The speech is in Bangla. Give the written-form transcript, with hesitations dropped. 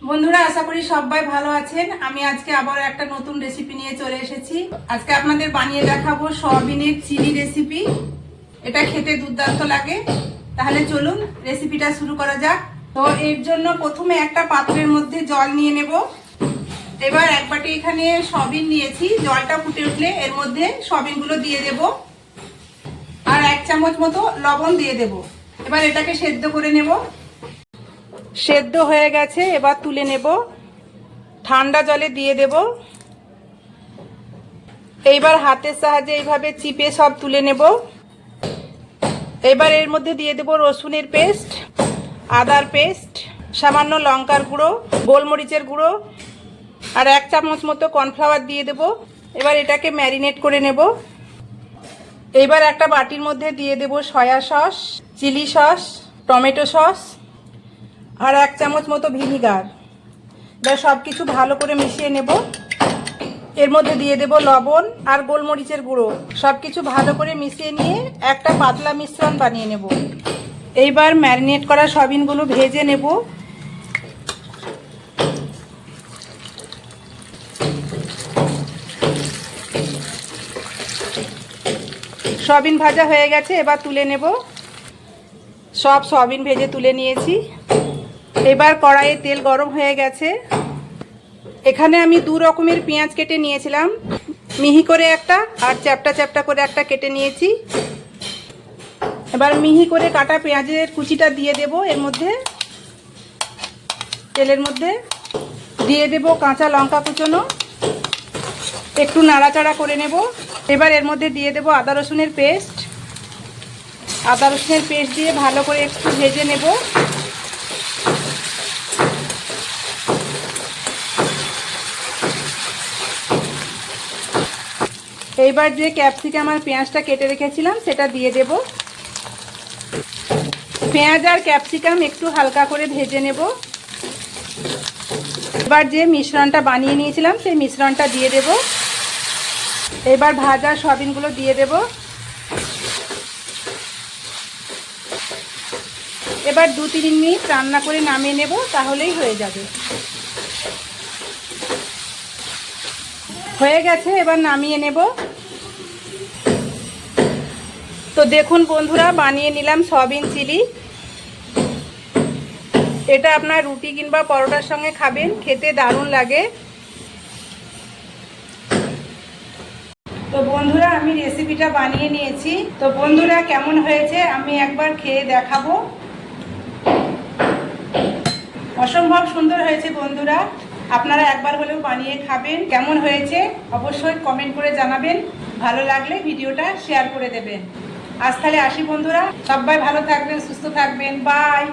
বন্ধুরা আশা করি সবাই ভালো আছেন। আমি আজকে আবার একটা নতুন রেসিপি নিয়ে চলে এসেছি। আজকে আপনাদের বানিয়ে দেখাবো সয়াবিনের চিলি রেসিপি। এটা খেতে দুর্দান্ত লাগে। তাহলে চলুন রেসিপিটা শুরু করা যাক। তো এর জন্য প্রথমে একটা পাত্রের মধ্যে জল নিয়ে নেব। এবার এক বাটি এখানে সয়াবিন নিয়েছি। জলটা ফুটে উঠলে এর মধ্যে সয়াবিনগুলো দিয়ে দেব আর 1 চামচ মতো লবণ দিয়ে দেব। এবার এটাকে সেদ্ধ করে নেব। সেদ্ধ হয়ে গেছে, এবার তুলে নেব। ঠান্ডা জলে দিয়ে দেব। এইবার হাতের সাহায্যে এইভাবে চিপে সব তুলে নেব। এবার এর মধ্যে দিয়ে দেব রসুনের পেস্ট, আদার পেস্ট, সামান্য লঙ্কার গুঁড়ো, গোলমরিচের গুঁড়ো আর 1 চামচ মতো কর্নফ্লাওয়ার দিয়ে দেব। এবার এটাকে ম্যারিনেট করে নেব। এইবার একটা বাটির মধ্যে দিয়ে দেব soya sauce, chilli sauce, tomato sauce আর 1 চামচ মতো ভিনিগার। এবার সব কিছু ভালো করে মিশিয়ে নেব। এর মধ্যে দিয়ে দেব লবণ আর গোলমরিচের গুঁড়ো। সব কিছু ভালো করে মিশিয়ে নিয়ে একটা পাতলা মিশ্রণ বানিয়ে নেব। এইবার ম্যারিনেট করা সয়াবিনগুলো ভেজে নেব। সয়াবিন ভাজা হয়ে গেছে, এবার তুলে নেব। সব সয়াবিন ভেজে তুলে নিয়েছি। এবার কড়াইয়ে তেল গরম হয়ে গেছে। এখানে আমি 2 রকমের পেঁয়াজ কেটে নিয়েছিলাম, মিহি করে একটা আর চ্যাপটা চ্যাপটা করে একটা কেটে নিয়েছি। এবার মিহি করে কাটা পেঁয়াজের কুচিটা দিয়ে দেব। এর মধ্যে তেলের মধ্যে দিয়ে দেব কাঁচা লঙ্কা কুচোনো, একটু নাড়াচাড়া করে নেব। এবার এর মধ্যে দিয়ে দেব আদা রসুনের পেস্ট। আদা রসুনের পেস্ট দিয়ে ভালো করে একটু ভেজে নেব। এইবার যে ক্যাপসিকাম আর পেঁয়াজটা কেটে রেখেছিলাম সেটা দিয়ে দেব। পেঁয়াজ আর ক্যাপসিকাম একটু হালকা করে ভেজে নেব। এবার যে মিশ্রণটা বানিয়ে নিয়েছিলাম সেই মিশ্রণটা দিয়ে দেব। এবার ভাজা সয়াবিনগুলো দিয়ে দেব। এবার 2-3 মিনিট রান্না করে নামিয়ে নেব, তাহলেই হয়ে যাবে। হয়ে গেছে, এবার নামিয়ে নেব। তো দেখুন বন্ধুরা, বানিয়ে নিলাম সয়াবিন চিলি। এটা আপনার রুটি কিংবা পরোটার সঙ্গে খাবেন, খেতে দারুণ লাগে। তো বন্ধুরা আমি রেসিপিটা বানিয়ে নিয়েছি। তো বন্ধুরা কেমন হয়েছে আমি একবার খেয়ে দেখাবো। অসম্ভব সুন্দর হয়েছে বন্ধুরা। আপনারা একবার হলেও বানিয়ে খাবেন। কেমন হয়েছে অবশ্যই কমেন্ট করে জানাবেন। ভালো লাগলে ভিডিওটা শেয়ার করে দেবেন। আজ তাহলে আসি বন্ধুরা, সবাই ভালো থাকবেন, সুস্থ থাকবেন। বাই।